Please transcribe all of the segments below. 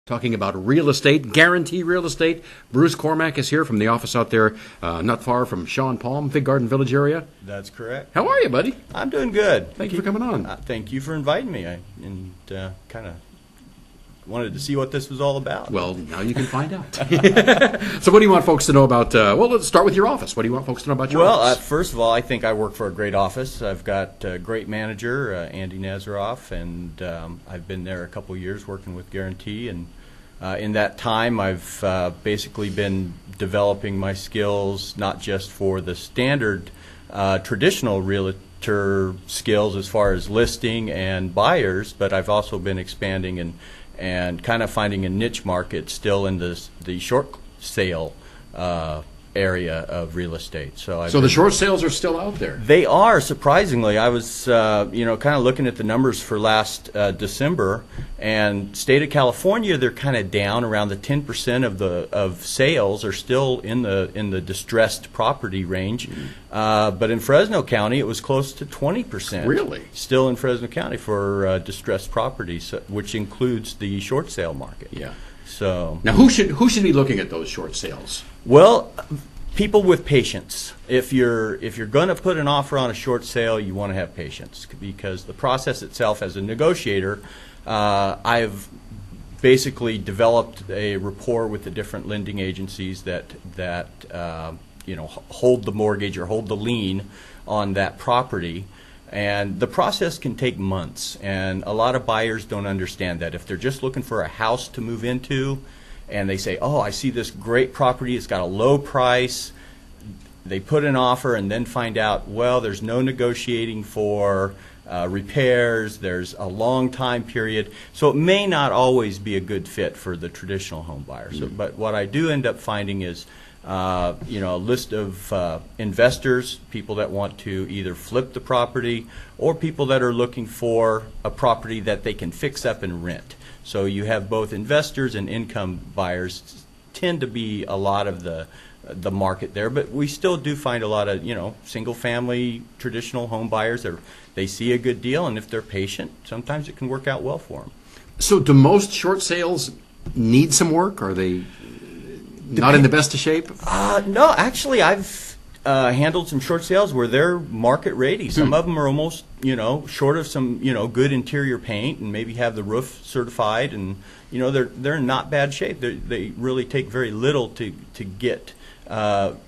Talking about real estate, guarantee real estate. Bruce Cormack is here from the office out there, not far from Sean Palm, Fig Garden Village area. That's correct. How are you, buddy? I'm doing good. Thank you for coming on. Thank you for inviting me. And kind of wanted to see what this was all about. Well, now you can find out. So what do you want folks to know about, well, let's start with your office. What do you want folks to know about your office? Well, first of all, I think I work for a great office. I've got a great manager, Andy Nazaroff, and I've been there a couple years working with Guarantee, and in that time, I've basically been developing my skills, not just for the standard traditional realtor skills as far as listing and buyers, but I've also been expanding and kind of finding a niche market still in the short sale area of real estate. So the short sales are still out there. They are, surprisingly. I was kind of looking at the numbers for last December, and state of California, they're kind of down around the 10% of sales are still in the distressed property range. But in Fresno County, it was close to 20%. Really? Still in Fresno County for distressed properties, which includes the short sale market. Yeah. So now, who should be looking at those short sales? Well, people with patience. If you're going to put an offer on a short sale, you want to have patience, because the process itself, as a negotiator, I've basically developed a rapport with the different lending agencies that hold the mortgage or hold the lien on that property. And the process can take months, and a lot of buyers don't understand that. If they're just looking for a house to move into, and they say, oh, I see this great property, it's got a low price, they put an offer and then find out, well, there's no negotiating for repairs, there's a long time period, so it may not always be a good fit for the traditional home buyer. So, but what I do end up finding is a list of investors, people that want to either flip the property or people that are looking for a property that they can fix up and rent. So you have both investors and income buyers. Tend to be a lot of the market there, but we still do find a lot of single family traditional home buyers that they see a good deal, and if they're patient, sometimes it can work out well for them. So do most short sales need some work? Are they not in the best of shape? No, actually, I've handled some short sales where they're market ready. Some of them are almost, short of some, good interior paint and maybe have the roof certified, and they're in not bad shape. They really take very little to get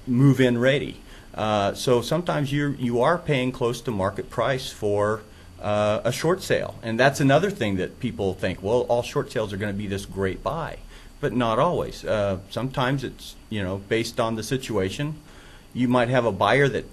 move-in ready. So sometimes you are paying close to market price for a short sale, and that's another thing that people think. Well, all short sales are going to be this great buy. But not always. Sometimes it's, based on the situation. You might have a buyer that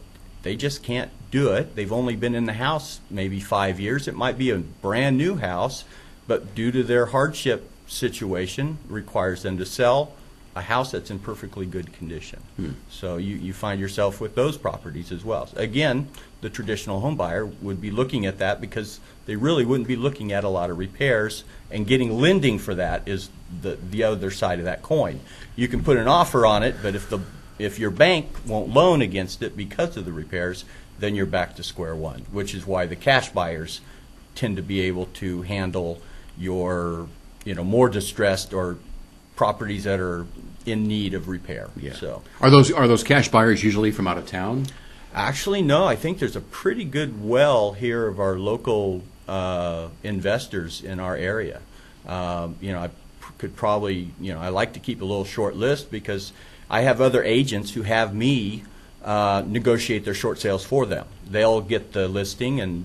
they just can't do it. They've only been in the house maybe 5 years. It might be a brand new house, but due to their hardship situation, requires them to sell a house that's in perfectly good condition. So you find yourself with those properties as well. Again, the traditional home buyer would be looking at that because they really wouldn't be looking at a lot of repairs, and getting lending for that is the other side of that coin. You can put an offer on it, but if your bank won't loan against it because of the repairs, then you're back to square one, which is why the cash buyers tend to be able to handle your more distressed or properties that are in need of repair. Yeah. So are those cash buyers usually from out of town? Actually, no. I think there's a pretty good well here of our local investors in our area. I could probably, I like to keep a little short list because I have other agents who have me negotiate their short sales for them. They'll get the listing, and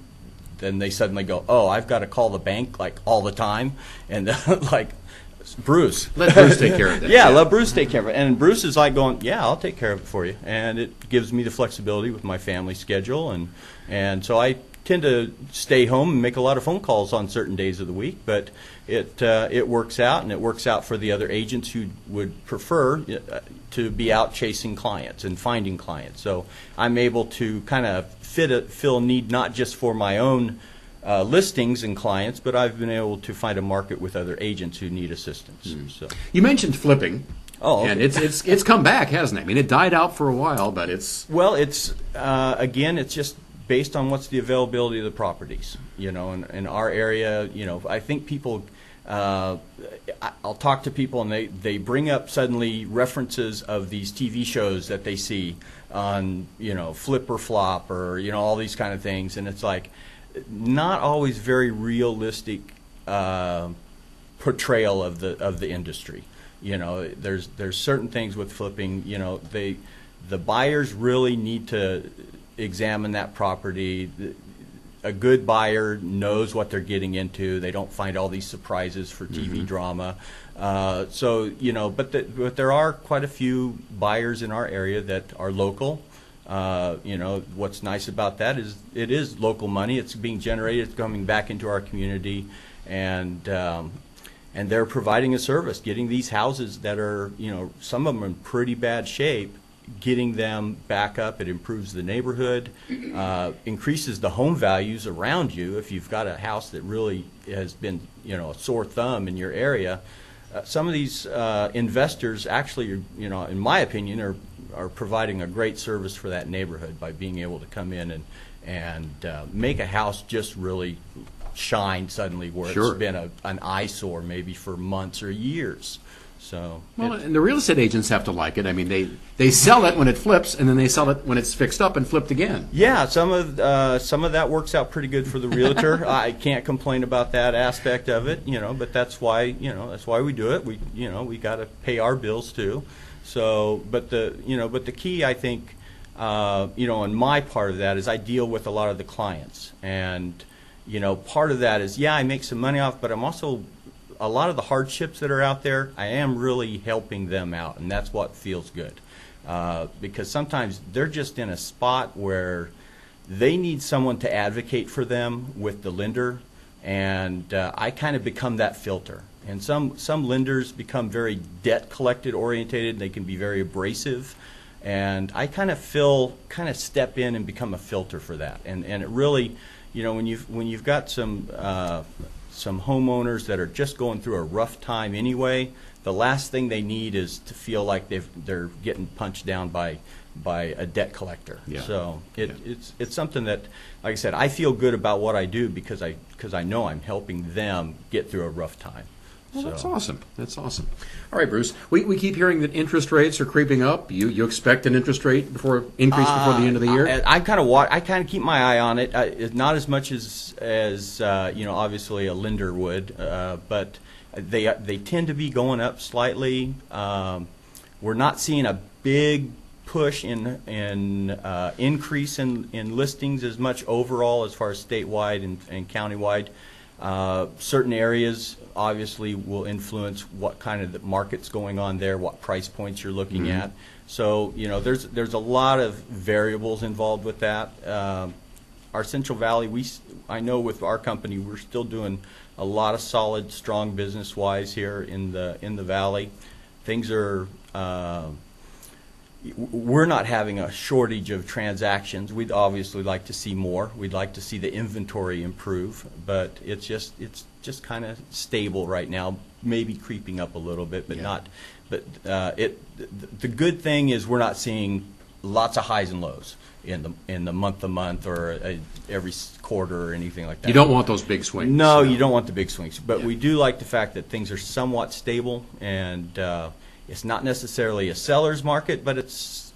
then they suddenly go, oh, I've got to call the bank like all the time, and like, Bruce. Let Bruce take care of that. Yeah, let Bruce take care of it. And Bruce is like going, yeah, I'll take care of it for you. And it gives me the flexibility with my family schedule. And so I tend to stay home and make a lot of phone calls on certain days of the week. But it works out, and it works out for the other agents who would prefer to be out chasing clients and finding clients. So I'm able to kind of fill a need not just for my own listings and clients, but I've been able to find a market with other agents who need assistance. So you mentioned flipping. Oh, okay. And it's come back, hasn't it? I mean, it died out for a while, but it's again, it's just based on what's the availability of the properties. In our area, I think people I'll talk to people and they bring up suddenly references of these TV shows that they see on, Flip or Flop or, all these kind of things. And it's like not always very realistic portrayal of the industry. There's certain things with flipping, the buyers really need to examine that property. A good buyer knows what they're getting into. They don't find all these surprises for TV drama. But there are quite a few buyers in our area that are local. What's nice about that is it is local money. It's being generated. It's coming back into our community, and they're providing a service, getting these houses that are, some of them are in pretty bad shape, getting them back up. It improves the neighborhood, increases the home values around you. If you've got a house that really has been, a sore thumb in your area, some of these investors actually, in my opinion, are providing a great service for that neighborhood by being able to come in and make a house just really shine suddenly where Sure. it's been an eyesore maybe for months or years. So and the real estate agents have to like it. I mean, they sell it when it flips, and then they sell it when it's fixed up and flipped again. yeah, some of that works out pretty good for the realtor. I can't complain about that aspect of it, but that's why we do it. We got to pay our bills too. So, but the key, I think, in my part of that is I deal with a lot of the clients, and part of that is I make some money off, but I'm also a lot of the hardships that are out there, I am really helping them out, and that's what feels good. Because sometimes they're just in a spot where they need someone to advocate for them with the lender, and I kind of become that filter. And some lenders become very debt collected orientated. They can be very abrasive, and I kind of step in and become a filter for that. And it really, when you've got some homeowners that are just going through a rough time anyway, the last thing they need is to feel like they're getting punched down by a debt collector. Yeah. So it's something that, like I said, I feel good about what I do because I know I'm helping them get through a rough time. Well, that's awesome. That's awesome. All right, Bruce. We keep hearing that interest rates are creeping up. You expect an interest rate increase before the end of the year? I kind of keep my eye on it. Not as much as obviously a lender would, but they tend to be going up slightly. We're not seeing a big push in increase in listings as much overall as far as statewide and countywide. Certain areas obviously will influence what kind of the market's going on there, what price points you're looking at. So there's a lot of variables involved with that. Our Central Valley, I know with our company we're still doing a lot of solid, strong business wise here in the valley. Things are. We're not having a shortage of transactions. We'd obviously like to see more. We'd like to see the inventory improve, but it's just kind of stable right now. Maybe creeping up a little bit, but not. But the good thing is we're not seeing lots of highs and lows in the month to month or every quarter or anything like that. You don't want those big swings. No, you don't want the big swings. But we do like the fact that things are somewhat stable, and it's not necessarily a seller's market, but it's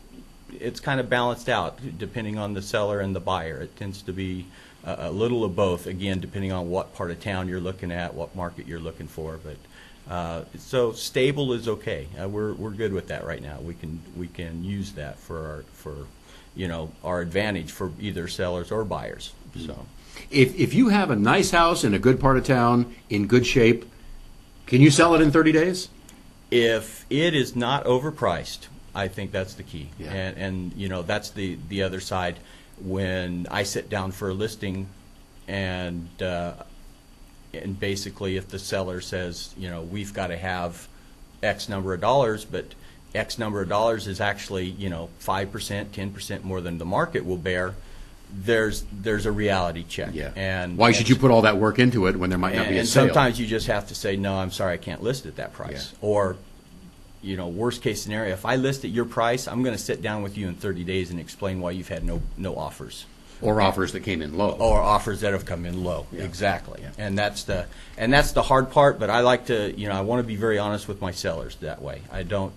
kind of balanced out depending on the seller and the buyer. It tends to be a little of both, again, depending on what part of town you're looking at, what market you're looking for. But so stable is okay. We're good with that right now. We can use that for our advantage for either sellers or buyers. So if you have a nice house in a good part of town in good shape, can you sell it in 30 days? If it is not overpriced, I think that's the key. Yeah. And that's the other side. When I sit down for a listing, and basically if the seller says, we've got to have X number of dollars, but X number of dollars is actually 5%, 10% more than the market will bear, there's a reality check. Yeah. And why should you put all that work into it when there might not be a sale? And sometimes you just have to say, no, I'm sorry, I can't list at that price. Yeah. Or, worst case scenario, if I list at your price, I'm going to sit down with you in 30 days and explain why you've had no offers. Or offers that came in low. Or offers that have come in low. Yeah. Exactly. Yeah. And that's the hard part, but I like to, I want to be very honest with my sellers that way. I don't,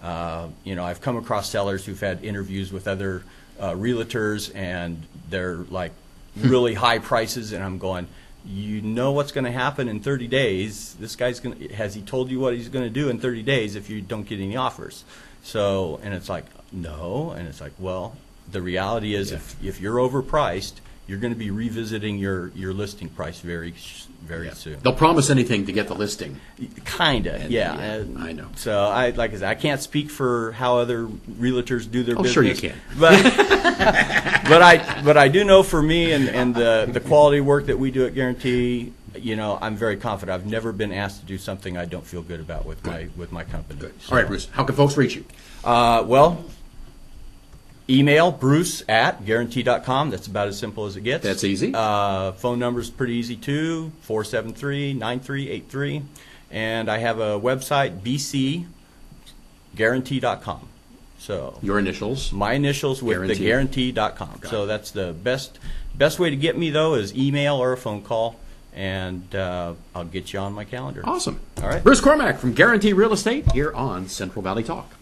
I've come across sellers who've had interviews with other realtors, and they're like really high prices, and I'm going, you know what's going to happen in 30 days. This guy's has he told you what he's going to do in 30 days if you don't get any offers? So, and it's like, no. And it's like, well, the reality is if you're overpriced, you're going to be revisiting your listing price very soon. They'll promise anything to get the listing. Kinda, yeah. I know. So like I said, I can't speak for how other realtors do their business. Sure you can. But but I do know for me and the quality work that we do at Guarantee, I'm very confident. I've never been asked to do something I don't feel good about with my company. Good. So, All right, Bruce. How can folks reach you? Well, email bruce@guarantee.com. That's about as simple as it gets. That's easy. Phone number's pretty easy too, 473-9383. And I have a website, bcguarantee.com. So Your initials. my initials with Guarantee. the guarantee.com. So that's the best way to get me, though, is email or a phone call, and I'll get you on my calendar. Awesome. All right. Bruce Cormack from Guarantee Real Estate here on Central Valley Talk.